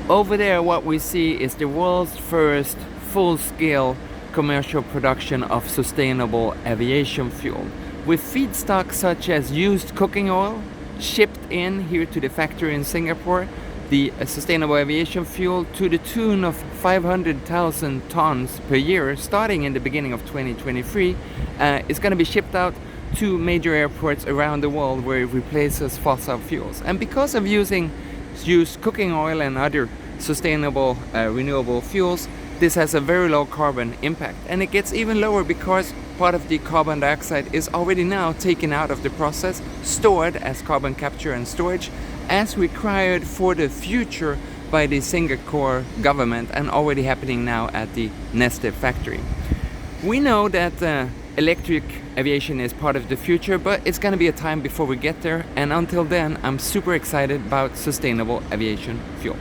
Over there, what we see is the world's first full-scale commercial production of sustainable aviation fuel, with feedstocks such as used cooking oil shipped in here to the factory in Singapore. The sustainable aviation fuel to the tune of 500,000 tons per year, starting in the beginning of 2023, is going to be shipped out to major airports around the world where it replaces fossil fuels. And because of using used cooking oil and other sustainable renewable fuels, this has a very low carbon impact. And it gets even lower because part of the carbon dioxide is already now taken out of the process, stored as carbon capture and storage, as required for the future by the Singapore government and already happening now at the Neste factory. We know that electric aviation is part of the future, but it's going to be a time before we get there, and until then I'm super excited about sustainable aviation fuel.